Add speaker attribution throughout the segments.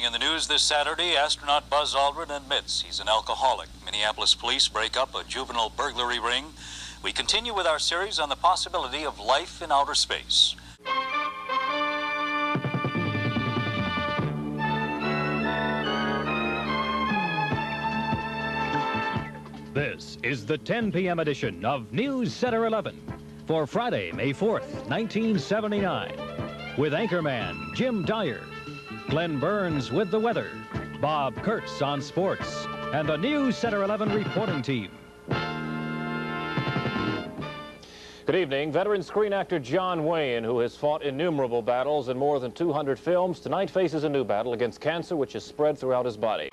Speaker 1: In the news this Saturday, astronaut Buzz Aldrin admits he's an alcoholic. Minneapolis police break up a juvenile burglary ring. We continue with our series on the possibility of life in outer space.
Speaker 2: This is the 10 p.m. edition of NewsCenter 11 for Friday, May 4th, 1979, with anchorman Jim Dyer, Glenn Burns with the weather, Bob Kurtz on sports, and the NewsCenter 11 reporting team. Good evening. Veteran screen actor John Wayne, who has fought innumerable battles in more than 200 films, tonight faces a new battle against cancer, which is spread throughout his body.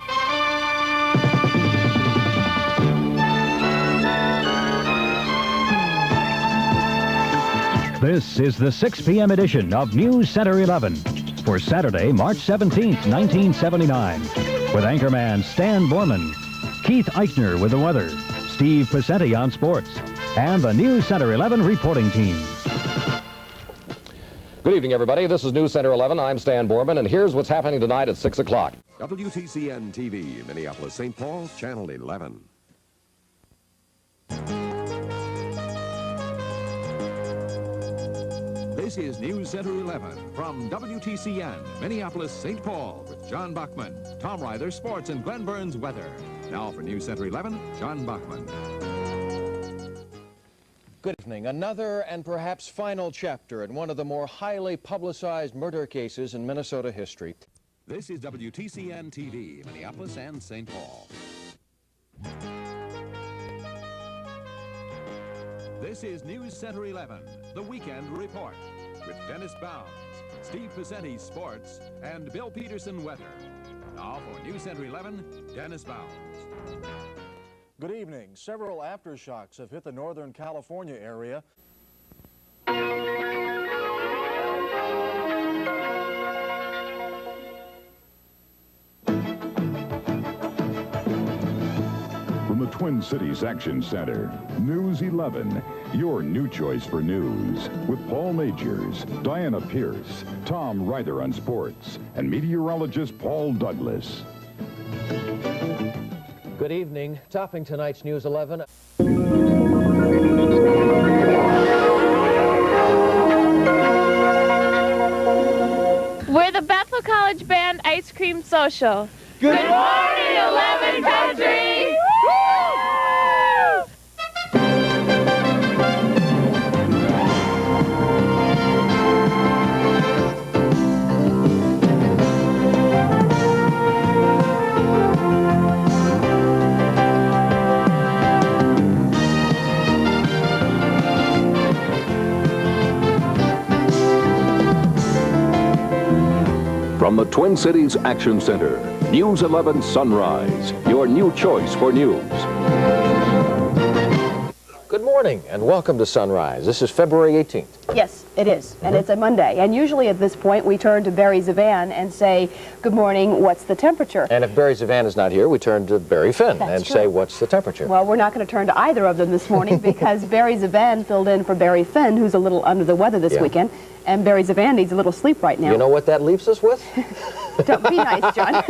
Speaker 2: This is the 6 p.m. edition of NewsCenter 11. For Saturday, March 17th, 1979, with anchorman Stan Borman, Keith Eichner with the weather, Steve Pacenti on sports, and the NewsCenter 11 reporting team.
Speaker 3: Good evening, everybody. This is NewsCenter 11. I'm Stan Borman, and here's what's happening tonight at 6 o'clock.
Speaker 4: WTCN-TV, Minneapolis-St. Paul, Channel 11. This is NewsCenter 11 from WTCN, Minneapolis-St. Paul, with John Bachman, Tom Ryder, sports, and Glenn Burns, weather. Now for NewsCenter 11, John Bachman.
Speaker 5: Good evening. Another and perhaps final chapter in one of the more highly publicized murder cases in Minnesota history.
Speaker 4: This is WTCN-TV, Minneapolis and St. Paul. This is NewsCenter 11, the Weekend Report, with Dennis Bounds, Steve Pacenti, sports, and Bill Peterson, weather. Now for NewsCenter 11, Dennis Bounds.
Speaker 6: Good evening. Several aftershocks have hit the Northern California area.
Speaker 7: From the Twin Cities Action Center, News 11, your new choice for news, with Paul Majors, Diana Pierce, Tom Ryder on sports, and meteorologist Paul Douglas.
Speaker 5: Good evening. Topping tonight's News 11.
Speaker 8: We're the Bethel College Band Ice Cream Social.
Speaker 9: Good morning, 11 Country!
Speaker 10: From the Twin Cities Action Center, News 11 Sunrise, your new choice for news.
Speaker 5: Good morning and welcome to Sunrise. This is February 18th.
Speaker 11: Yes, it is, and it's a Monday. And usually at this point we turn to Barry Zavan and say, good morning, what's the temperature?
Speaker 5: And if Barry Zavan is not here, we turn to Barry Finn
Speaker 11: That's
Speaker 5: and
Speaker 11: true.
Speaker 5: say, what's the temperature?
Speaker 11: Well, we're not going to turn to either of them this morning because Barry Zavan filled in for Barry Finn, who's a little under the weather this weekend, and Barry Zavan needs a little sleep right now.
Speaker 5: You know what that leaves us with?
Speaker 11: Don't be nice, John.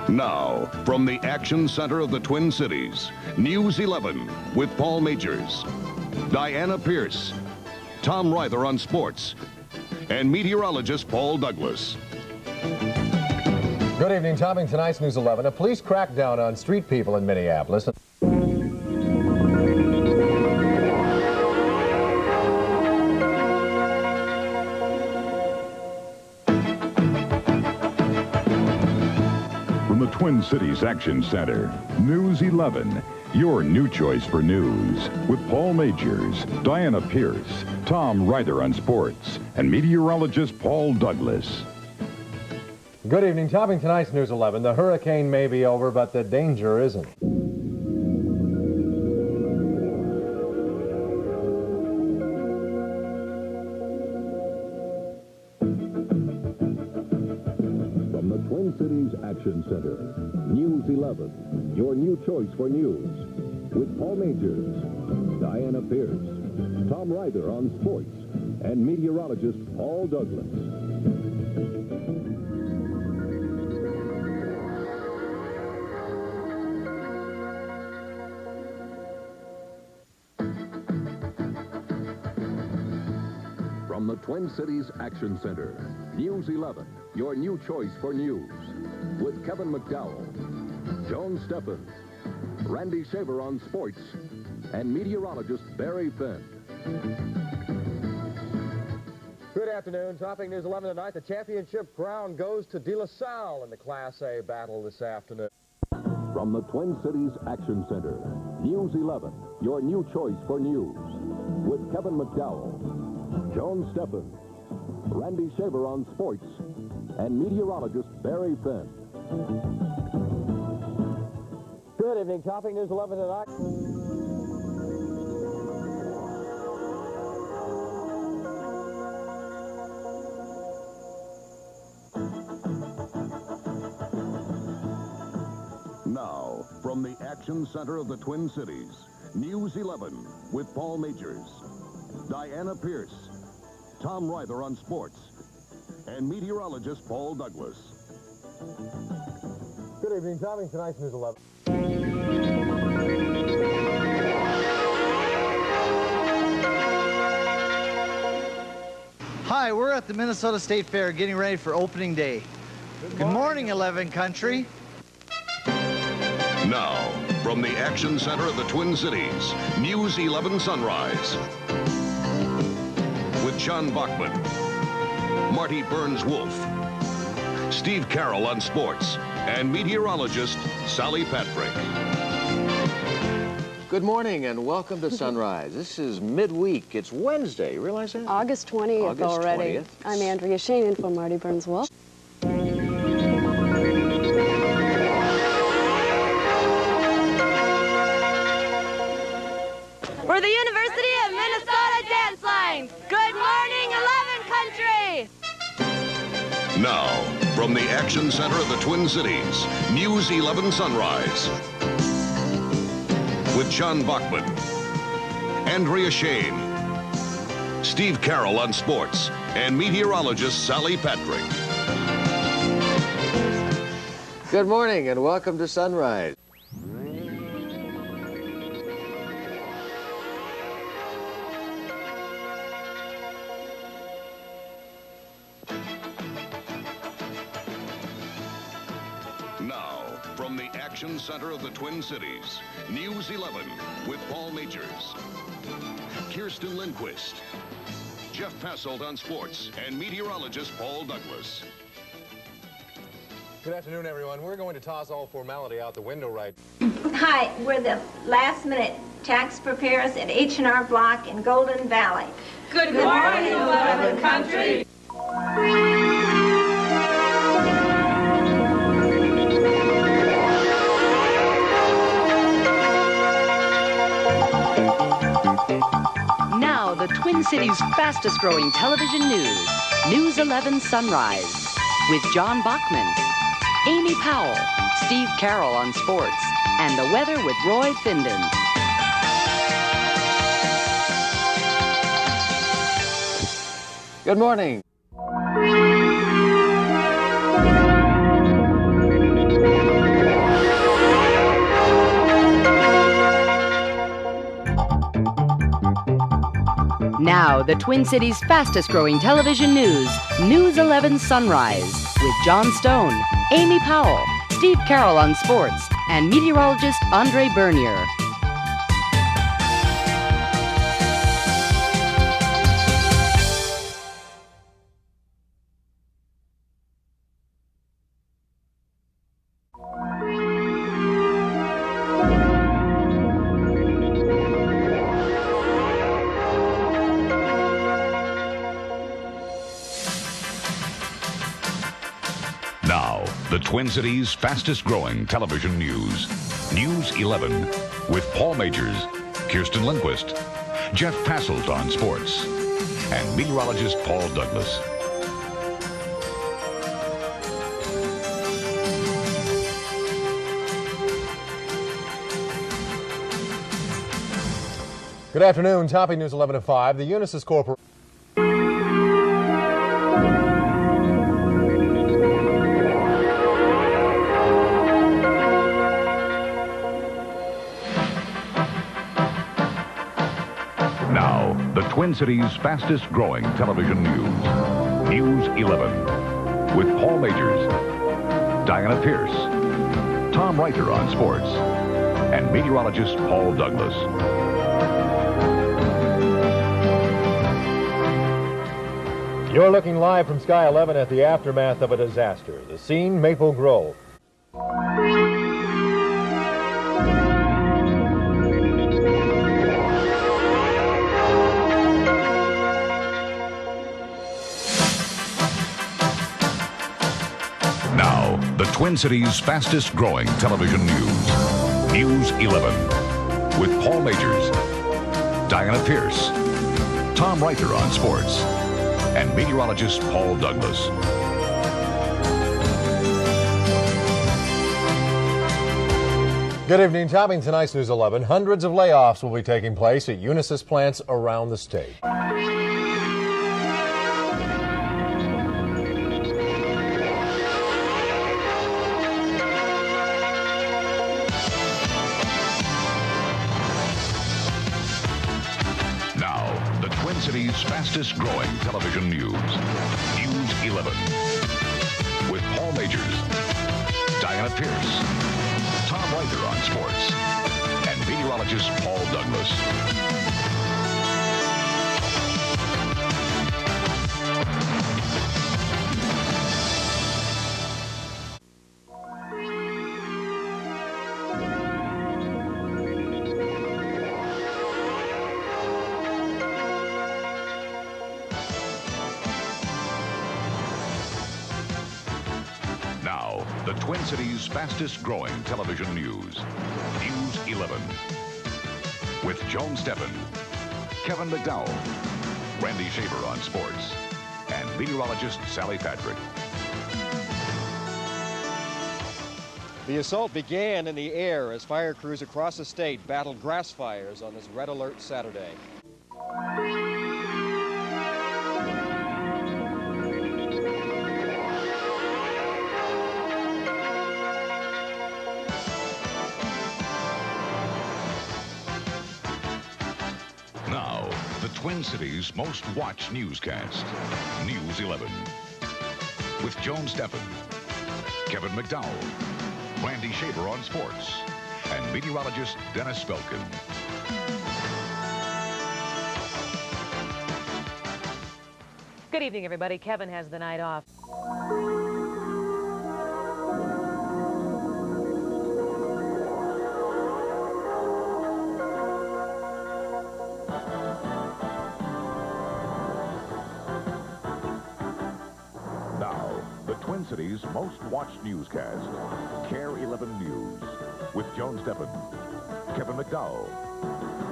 Speaker 7: Now, from the Action Center of the Twin Cities, News 11 with Paul Majors, Diana Pierce, Tom Ryder on sports, and meteorologist Paul Douglas.
Speaker 5: Good evening. Topping tonight's News 11. A police crackdown on street people in Minneapolis.
Speaker 7: Twin Cities Action Center, News 11, your new choice for news. With Paul Majors, Diana Pierce, Tom Ryder on sports, and meteorologist Paul Douglas.
Speaker 5: Good evening. Topping tonight's News 11, the hurricane may be over, but the danger isn't.
Speaker 10: From the Twin Cities Action Center, News 11, your new choice for news. With Paul Majors, Diana Pierce, Tom Ryder on sports, and meteorologist Paul Douglas. From the Twin Cities Action Center, News 11, your new choice for news. With Kevin McDowell, Joan Stephens, Randy Shaver on sports, and meteorologist Barry Finn.
Speaker 5: Good afternoon. Topping News 11 tonight, the championship crown goes to De La Salle in the Class A battle this afternoon.
Speaker 10: From the Twin Cities Action Center, News 11, your new choice for news. With Kevin McDowell, Joan Stephens, Randy Shaver on sports, and meteorologist Barry Finn.
Speaker 5: Good evening. Topping News 11 tonight.
Speaker 7: Now, from the Action Center of the Twin Cities, News 11 with Paul Majors, Diana Pierce, Tom Ryder on sports, and meteorologist Paul Douglas.
Speaker 5: Good evening. Topping tonight's News 11.
Speaker 12: Hi, we're at the Minnesota State Fair getting ready for opening day. Good morning, 11 Country.
Speaker 7: Now, from the Action Center of the Twin Cities, News 11 Sunrise. With John Bachman, Marty Burns-Wolf, Steve Carroll on sports, and meteorologist Sally Patrick.
Speaker 5: Good morning and welcome to Sunrise. This is midweek. It's Wednesday. You realize that?
Speaker 11: August 20th
Speaker 5: August
Speaker 11: already.
Speaker 5: 20th.
Speaker 11: I'm Andrea Shane in for Marty Burns-Wolf.
Speaker 9: We're the University of Minnesota Dance Line. Good morning, 11 Country.
Speaker 7: Now, from the Action Center of the Twin Cities, News 11 Sunrise. With John Bachman, Andrea Shane, Steve Carroll on sports, and meteorologist Sally Patrick.
Speaker 5: Good morning and welcome to Sunrise.
Speaker 7: Now, from the Action Center of the Twin Cities, News 11 with Paul Majors, Kirsten Lindquist, Jeff Passolt on sports, and meteorologist Paul Douglas.
Speaker 5: Good afternoon, everyone. We're going to toss all formality out the window right.
Speaker 13: Hi, we're the last-minute tax preparers at H&R Block in Golden Valley.
Speaker 9: Good morning, 11 Country.
Speaker 14: Now, the Twin Cities' fastest-growing television news, News 11 Sunrise, with John Bachman, Amy Powell, Steve Carroll on sports, and the weather with Roy Finden.
Speaker 5: Good morning.
Speaker 14: Now, the Twin Cities' fastest-growing television news, News 11 Sunrise, with John Stone, Amy Powell, Steve Carroll on sports, and meteorologist Andre Bernier.
Speaker 7: the Twin Cities' fastest-growing television news. News 11 with Paul Majors, Kirsten Lindquist, Jeff Passelt on sports, and meteorologist Paul Douglas.
Speaker 5: Good afternoon. Topping News 11 at 5. The Unisys Corporation.
Speaker 7: Now, the Twin Cities' fastest-growing television news. News 11 with Paul Majors, Diana Pierce, Tom Reiter on sports, and meteorologist Paul Douglas.
Speaker 5: You're looking live from Sky 11 at the aftermath of a disaster. The scene, Maple Grove.
Speaker 7: Now, the Twin Cities' fastest-growing television news. News 11 with Paul Majors, Diana Pierce, Tom Reiter on sports, and meteorologist Paul Douglas.
Speaker 5: Good evening. Topping tonight's News 11, hundreds of layoffs will be taking place at Unisys plants around the state.
Speaker 7: Twin Cities' fastest-growing television news. News 11 with Paul Majors, Diana Pierce, Tom Reiter on sports, and meteorologist Paul Douglas. Now, the Twin Cities' fastest-growing television news. News 11. With Joan Steffen, Kevin McDowell, Randy Shaver on sports, and meteorologist Sally Patrick.
Speaker 15: The assault began in the air as fire crews across the state battled grass fires on this red alert Saturday.
Speaker 7: Now, the Twin Cities' most watched newscast, News 11. With Joan Steffen, Kevin McDowell, Randy Shaver on sports, and meteorologist Dennis Belkin.
Speaker 16: Good evening, everybody. Kevin has the night off.
Speaker 7: Twin Cities' most watched newscast, KARE 11 News, with Joan Steffen, Kevin McDowell,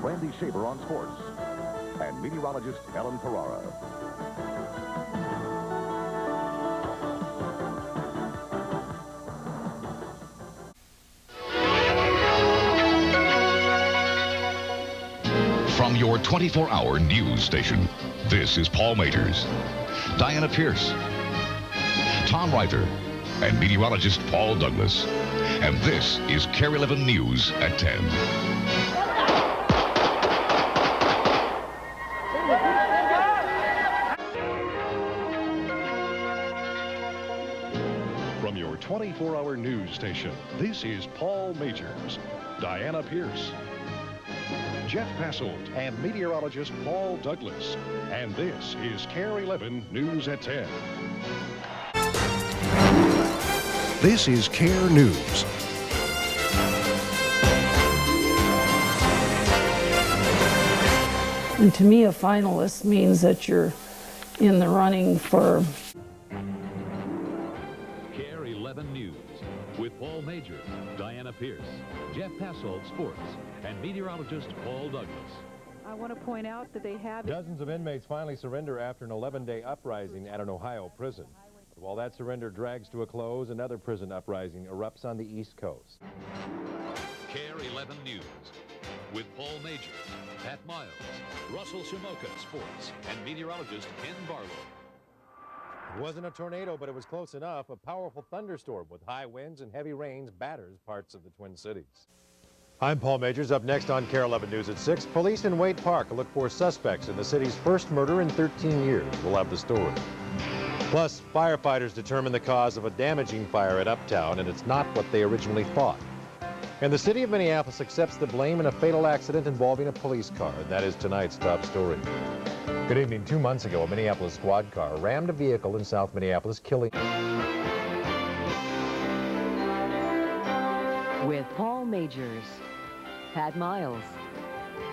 Speaker 7: Randy Shaver on sports, and meteorologist Ellen Ferrara. From your 24-hour news station, this is Paul Majors, Diana Pierce, Tom Reiter, and meteorologist Paul Douglas. And this is KARE 11 News at 10.
Speaker 17: From your 24-hour news station, this is Paul Majors, Diana Pierce, Jeff Passelt, and meteorologist Paul Douglas. And this is KARE 11 News at 10. This is KARE News.
Speaker 18: And to me, a finalist means that you're in the running for...
Speaker 2: KARE 11 News.
Speaker 19: Majors, Diana Pierce, Jeff Passold, sports, and meteorologist Paul Douglas.
Speaker 16: I want to point out that they have...
Speaker 5: Dozens of inmates finally surrender after an 11-day uprising at an Ohio prison. But while that surrender drags to a close, another prison uprising erupts on the East Coast.
Speaker 19: KARE 11 News with Paul Majors, Pat Miles, Russell Shimoka, sports, and meteorologist Ken Barlow.
Speaker 5: It wasn't a tornado, but it was close enough. A powerful thunderstorm with high winds and heavy rains batters parts of the Twin Cities. I'm Paul Majors. Up next on KARE 11 News at 6. Police in Wade Park look for suspects in the city's first murder in 13 years. We'll have the story. Plus, firefighters determine the cause of a damaging fire at Uptown, and it's not what they originally thought. And the city of Minneapolis accepts the blame in a fatal accident involving a police car. That is tonight's top story. Good evening. 2 months ago, a Minneapolis squad car rammed a vehicle in South Minneapolis, killing...
Speaker 14: With Paul Majors, Pat Miles,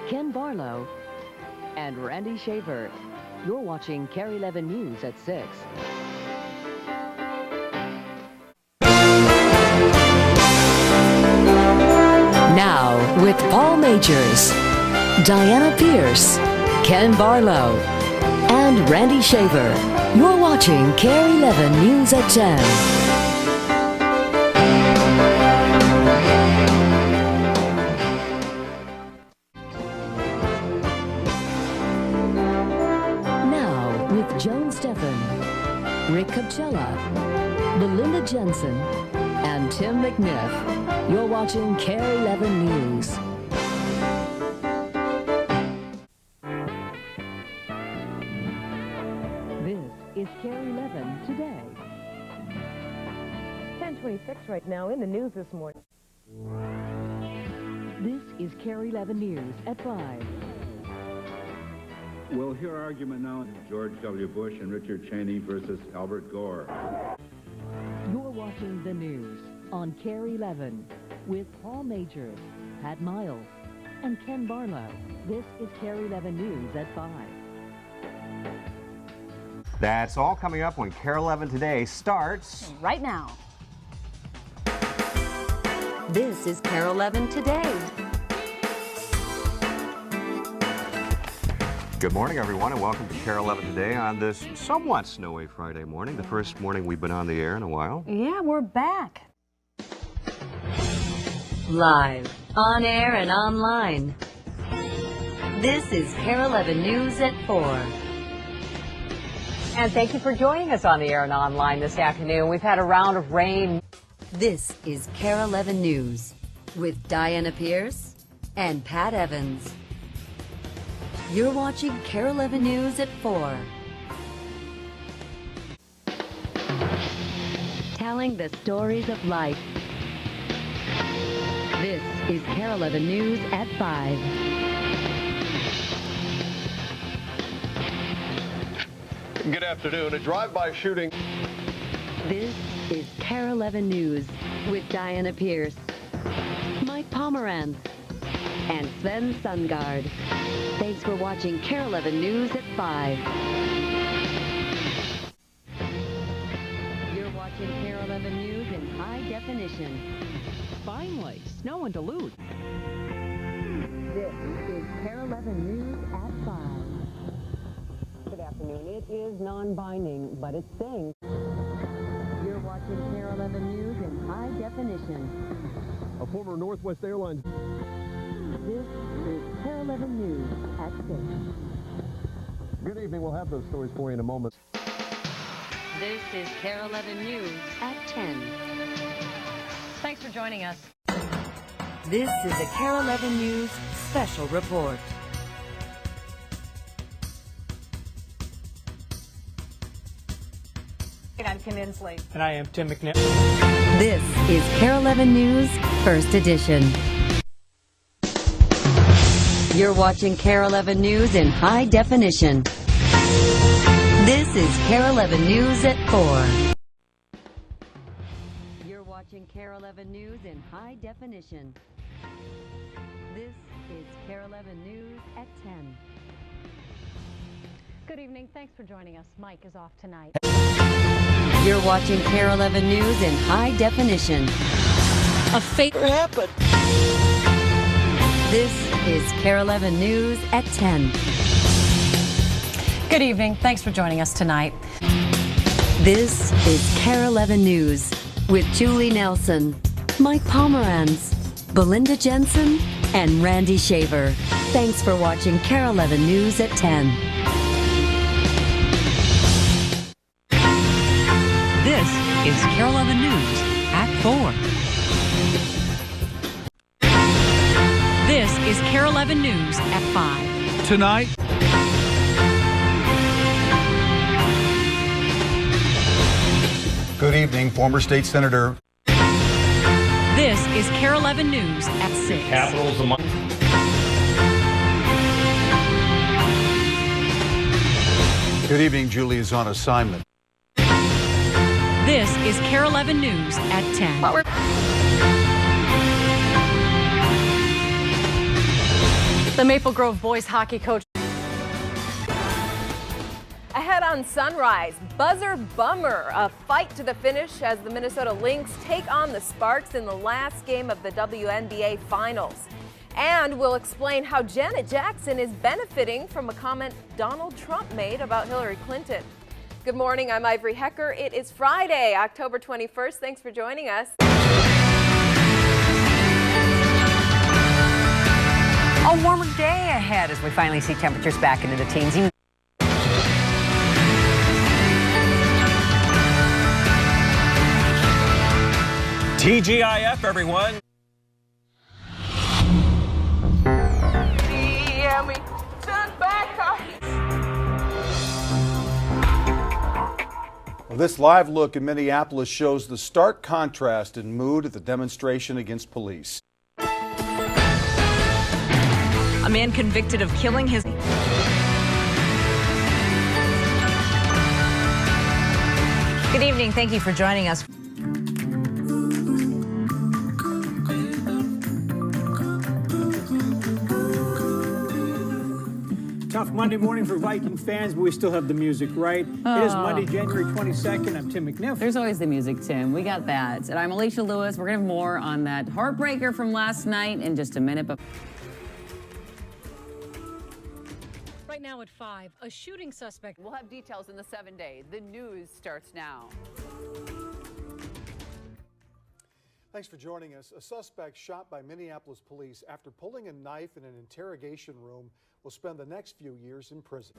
Speaker 14: Ken Barlow, and Randy Shaver. You're watching KARE 11 News at 6. Now, with Paul Majors, Diana Pierce, Ken Barlow, and Randy Shaver. You're watching KARE 11 News at 10. Now, with Joan Steffen, Rick Capcella, Belinda Jensen, and Tim McNiff. You're watching KARE 11 News. This is KARE 11 today.
Speaker 16: 10:26 right now in the news this morning.
Speaker 14: This is KARE 11 News at 5.
Speaker 20: We'll hear argument now in George W. Bush and Richard Cheney versus Albert Gore.
Speaker 14: You're watching the news on KARE 11 with Paul Majors, Pat Miles, and Ken Barlow. This is KARE 11 News at 5.
Speaker 21: That's all coming up when KARE 11 Today starts
Speaker 11: right now.
Speaker 14: This is KARE 11 Today.
Speaker 21: Good morning, everyone, and welcome to KARE 11 Today on this somewhat snowy Friday morning, the first morning we've been on the air in a while.
Speaker 11: Yeah, we're back.
Speaker 14: Live, on air, and online. This is KARE 11 News at 4.
Speaker 22: And thank you for joining us on the air and online this afternoon. We've had a round of rain.
Speaker 14: This is KARE 11 News with Diana Pierce and Pat Evans. You're watching KARE 11 News at 4. Telling the stories of life. This is KARE 11 News at 5.
Speaker 23: Good afternoon. A drive-by shooting.
Speaker 14: This is KARE 11 News with Diana Pierce, Mike Pomeranz, and Sven Sundgaard. Thanks for watching KARE 11 News at 5. You're watching KARE 11 News in high definition.
Speaker 16: Finally, snow in Duluth.
Speaker 14: This is KARE 11 News at 5.
Speaker 22: Good afternoon. It is non-binding, but it sings.
Speaker 14: You're watching KARE 11 News in high definition.
Speaker 5: A former Northwest Airlines.
Speaker 14: This is KARE 11 News at 6.
Speaker 5: Good evening. We'll have those stories for you in a moment.
Speaker 14: This is KARE 11 News at 10.
Speaker 16: Thanks for joining us.
Speaker 14: This is a KARE 11 News special report.
Speaker 22: I'm Kim Inslee.
Speaker 24: And I am Tim McNiff.
Speaker 14: This is KARE 11 News First Edition. You're watching KARE 11 News in high definition. This is KARE 11 News at 4. You're watching KARE 11 News in high definition. This is KARE 11 News at 10.
Speaker 16: Good evening. Thanks for joining us. Mike is off tonight.
Speaker 14: You're watching KARE 11 News in high definition.
Speaker 1: A fate happened.
Speaker 14: This is KARE 11 News at 10.
Speaker 1: Good evening. Thanks for joining us tonight.
Speaker 14: This is KARE 11 News with Julie Nelson, Mike Pomeranz, Belinda Jensen, and Randy Shaver. Thanks for watching KARE 11 News at 10.
Speaker 22: This is KARE 11 News at 4.
Speaker 1: This is KARE 11 News at 5.
Speaker 3: Tonight, good evening, former state senator.
Speaker 1: This is KARE 11 News at 6.
Speaker 3: Capitals among. Good evening, Julie is on assignment.
Speaker 1: This is KARE 11 News at 10. The Maple Grove boys hockey coach.
Speaker 4: Ahead on Sunrise, buzzer bummer, a fight to the finish as the Minnesota Lynx take on the Sparks in the last game of the WNBA Finals. And we'll explain how Janet Jackson is benefiting from a comment Donald Trump made about Hillary Clinton. Good morning, I'm Ivory Hecker. It is Friday, October 21st. Thanks for joining us.
Speaker 22: A warmer day ahead as we finally see temperatures back into the teens.
Speaker 24: TGIF, everyone.
Speaker 3: Well, this live look in Minneapolis shows the stark contrast in mood at the demonstration against police.
Speaker 22: A man convicted of killing his... Good evening. Thank you for joining us.
Speaker 25: Tough Monday morning for Viking fans, but we still have the music, right? It is Monday, January 22nd. I'm Tim McNiff.
Speaker 26: There's always the music, Tim. We got that. And I'm Alicia Lewis. We're going to have more on that heartbreaker from last night in just a minute. But
Speaker 1: Right now at 5, a shooting suspect.
Speaker 11: We'll have details in the 7 days. The news starts now.
Speaker 3: Thanks for joining us. A suspect shot by Minneapolis police after pulling a knife in an interrogation room will spend the next few years in prison.